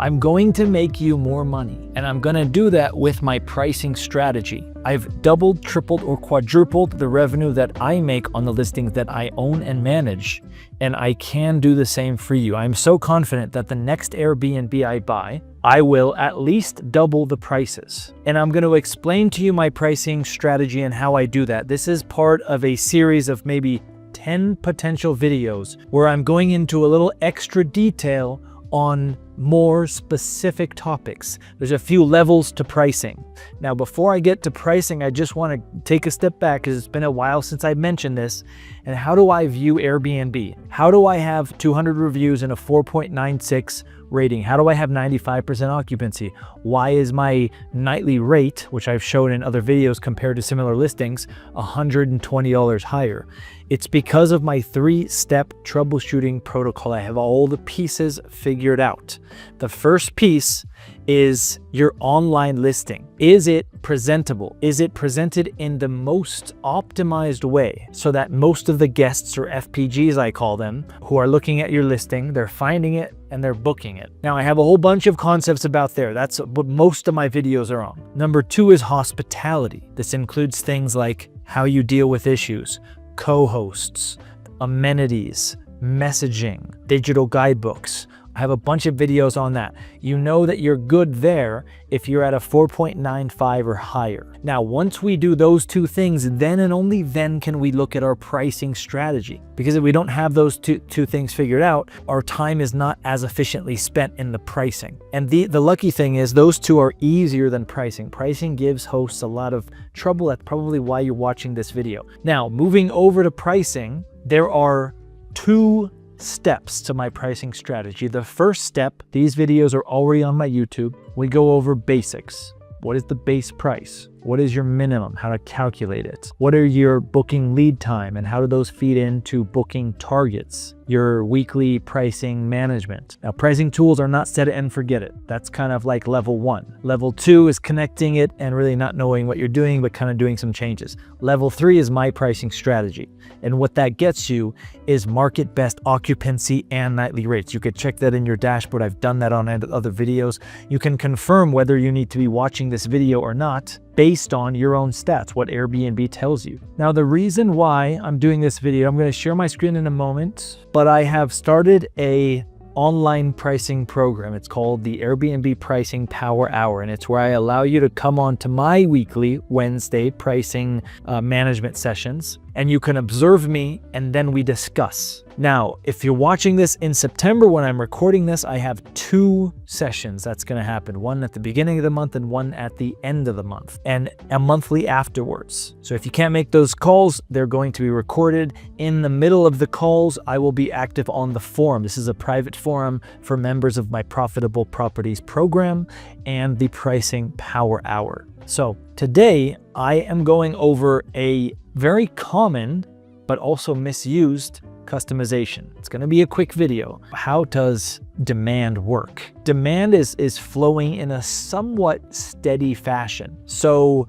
I'm going to make you more money, and I'm going to do that with my pricing strategy. I've doubled, tripled, or quadrupled the revenue that I make on the listings that I own and manage, and I can do the same for you. I'm so confident that the next Airbnb I buy, I will at least double the prices. And I'm going to explain to you my pricing strategy and how I do that. This is part of a series of maybe 10 potential videos where I'm going into a little extra detail on more specific topics. There's a few levels to pricing. Now, before I get to pricing, I just want to take a step back because it's been a while since I mentioned this. And how do I view Airbnb? How do I have 200 reviews and a 4.96 rating? How do I have 95% occupancy? Why is my nightly rate, which I've shown in other videos compared to similar listings, $120 higher? It's because of my 3-step troubleshooting protocol. I have all the pieces figured out. The first piece is your online listing. Is it presentable? Is it presented in the most optimized way so that most of the guests, or FPGs I call them, who are looking at your listing, they're finding it and they're booking it? Now, I have a whole bunch of concepts about there. That's what most of my videos are on. Number 2 is hospitality. This includes things like how you deal with issues, co-hosts, amenities, messaging, digital guidebooks. I have a bunch of videos on that. You know that you're good there if you're at a 4.95 or higher. Now, once we do those 2 things, then and only then can we look at our pricing strategy. Because if we don't have those two things figured out, our time is not as efficiently spent in the pricing. And the lucky thing is those 2 are easier than pricing. Pricing gives hosts a lot of trouble. That's probably why you're watching this video. Now, moving over to pricing, there are 2 steps to my pricing strategy. The first step, these videos are already on my YouTube. We go over basics. What is the base price? What is your minimum? How to calculate it? What are your booking lead time and how do those feed into booking targets? Your weekly pricing management. Now, pricing tools are not set it and forget it. That's kind of like level 1. Level 2 is connecting it and really not knowing what you're doing, but kind of doing some changes. Level 3 is my pricing strategy. And what that gets you is market best occupancy and nightly rates. You could check that in your dashboard. I've done that on other videos. You can confirm whether you need to be watching this video or not based on your own stats, what Airbnb tells you. Now, the reason why I'm doing this video, I'm going to share my screen in a moment, but I have started a online pricing program. It's called the Airbnb Pricing Power Hour, and it's where I allow you to come on to my weekly Wednesday pricing management sessions, and you can observe me and then we discuss. Now, if you're watching this in September when I'm recording this, I have 2 sessions that's going to happen. One at the beginning of the month and one at the end of the month, and a monthly afterwards. So if you can't make those calls, they're going to be recorded. In the middle of the calls, I will be active on the forum. This is a private forum for members of my Profitable Properties program and the Pricing Power Hour. So today I am going over a very common but also misused customization. It's going to be a quick video. How does demand work? Demand is flowing in a somewhat steady fashion. So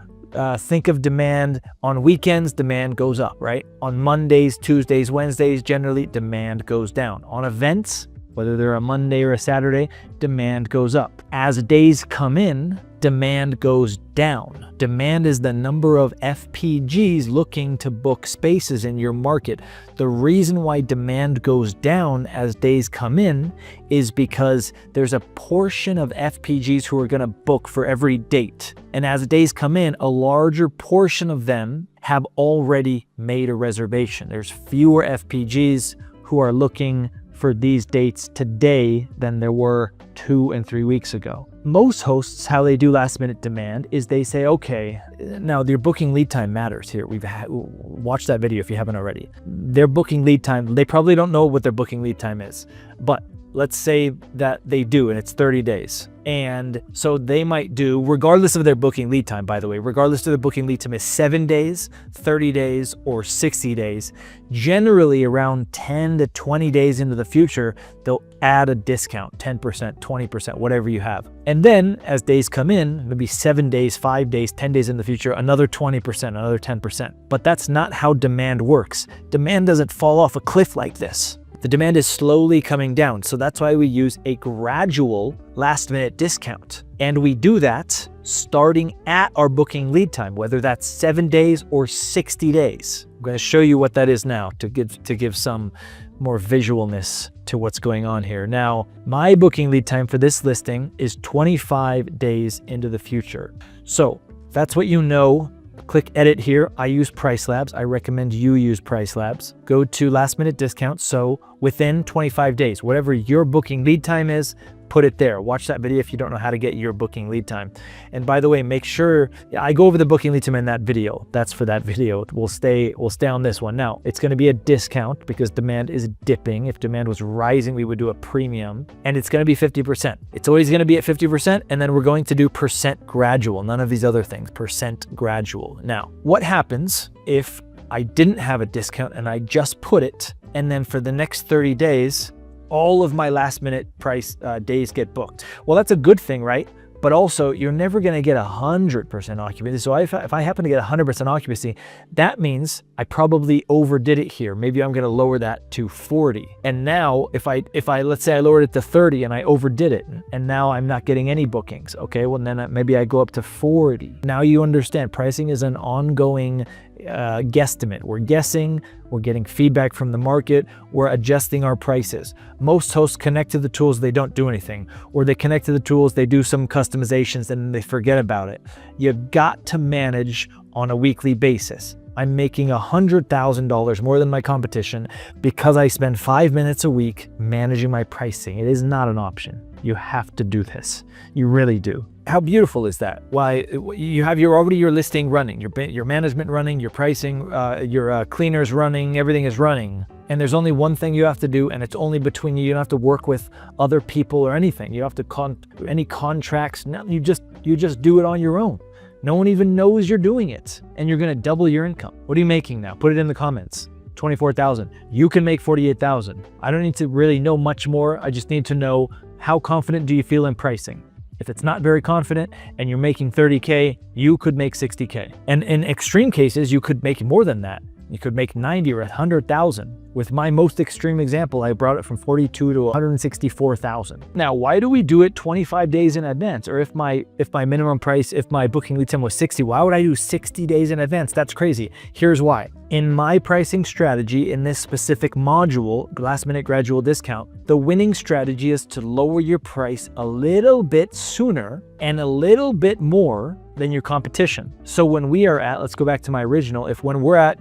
think of demand on weekends, demand goes up, right? On Mondays, Tuesdays, Wednesdays, generally demand goes down. On events, whether they're a Monday or a Saturday, demand goes up. As days come in, demand goes down. Demand is the number of FPGs looking to book spaces in your market. The reason why demand goes down as days come in is because there's a portion of FPGs who are going to book for every date. And as days come in, a larger portion of them have already made a reservation. There's fewer FPGs who are looking for these dates today than there were 2 and 3 weeks ago. Most hosts, how they do last minute demand is they say, okay, now their booking lead time matters here. Watch that video if you haven't already. Their booking lead time, they probably don't know what their booking lead time is, but let's say that they do, and it's 30 days. And so they might do, regardless of their booking lead time, by the way, regardless of their booking lead time is 7 days, 30 days, or 60 days, generally around 10 to 20 days into the future, they'll add a discount, 10%, 20%, whatever you have. And then as days come in, maybe 7 days, 5 days, 10 days in the future, another 20%, another 10%. But that's not how demand works. Demand doesn't fall off a cliff like this. The demand is slowly coming down. So that's why we use a gradual last-minute discount. And we do that starting at our booking lead time, whether that's 7 days or 60 days. I'm going to show you what that is now to give some more visualness to what's going on here. Now, my booking lead time for this listing is 25 days into the future. So that's what you know. Click edit here. I use pricelabs. I recommend you use pricelabs. Go to last minute discount. So within 25 days, whatever your booking lead time is, put it there. Watch that video if you don't know how to get your booking lead time. And by the way, make sure, I go over the booking lead time in that video. That's for that video. We'll stay on this one. Now, it's going to be a discount because demand is dipping. If demand was rising, we would do a premium, and it's going to be 50%. It's always going to be at 50%, and then we're going to do percent gradual. None of these other things, percent gradual. Now, what happens if I didn't have a discount and I just put it, and then for the next 30 days, all of my last minute price days get booked? Well, that's a good thing, right? But also, you're never going to get 100% occupancy. So if I happen to get 100% occupancy, that means I probably overdid it here. Maybe I'm going to lower that to 40. And now, if I let's say I lowered it to 30 and I overdid it, and now I'm not getting any bookings. Okay, well then maybe I go up to 40. Now you understand, pricing is an ongoing guesstimate. We're guessing, we're getting feedback from the market, we're adjusting our prices. Most hosts connect to the tools, they don't do anything, or they connect to the tools, they do some customizations and they forget about it. You've got to manage on a weekly basis. I'm making $100,000 more than my competition because I spend 5 minutes a week managing my pricing. It is not an option. You have to do this. You really do. How beautiful is that? Why, you have your listing running, your management running, your pricing, your cleaners running, everything is running. And there's only one thing you have to do, and it's only between you. You don't have to work with other people or anything. You don't have to any contracts. No, you just do it on your own. No one even knows you're doing it, and you're going to double your income. What are you making now? Put it in the comments. 24,000. You can make 48,000. I don't need to really know much more. I just need to know, how confident do you feel in pricing? If it's not very confident and you're making 30K, you could make 60K. And in extreme cases, you could make more than that. You could make 90 or 100,000. With my most extreme example, I brought it from 42 to 164,000. Now, why do we do it 25 days in advance? Or if my minimum price, if my booking lead time was 60, why would I do 60 days in advance? That's crazy. Here's why. In my pricing strategy, in this specific module, last minute gradual discount, the winning strategy is to lower your price a little bit sooner and a little bit more than your competition. So when we are at, let's go back to my original, when we're at,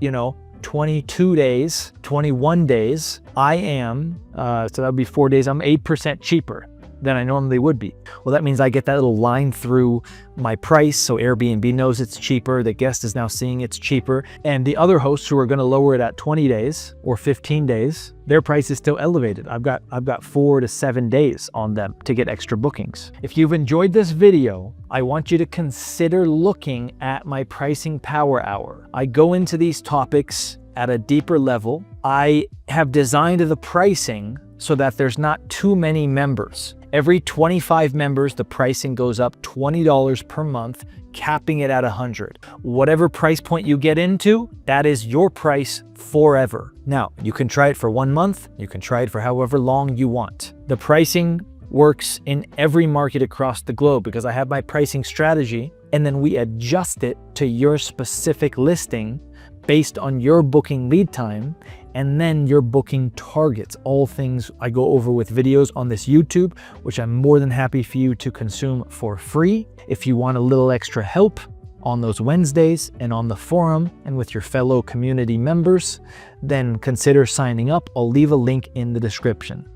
22 days, 21 days, I am, so that would be 4 days, I'm 8% cheaper than I normally would be. Well, that means I get that little line through my price, so Airbnb knows it's cheaper, the guest is now seeing it's cheaper, and the other hosts who are going to lower it at 20 days or 15 days, their price is still elevated. I've got 4 to 7 days on them to get extra bookings. If you've enjoyed this video, I want you to consider looking at my pricing power hour. I go into these topics at a deeper level. I have designed the pricing so that there's not too many members. Every 25 members, the pricing goes up $20 per month, capping it at 100. Whatever price point you get into, that is your price forever. Now, you can try it for 1 month, you can try it for however long you want. The pricing works in every market across the globe because I have my pricing strategy, and then we adjust it to your specific listing based on your booking lead time and then your booking targets. All things I go over with videos on this YouTube, which I'm more than happy for you to consume for free. If you want a little extra help on those Wednesdays and on the forum and with your fellow community members, then consider signing up. I'll leave a link in the description.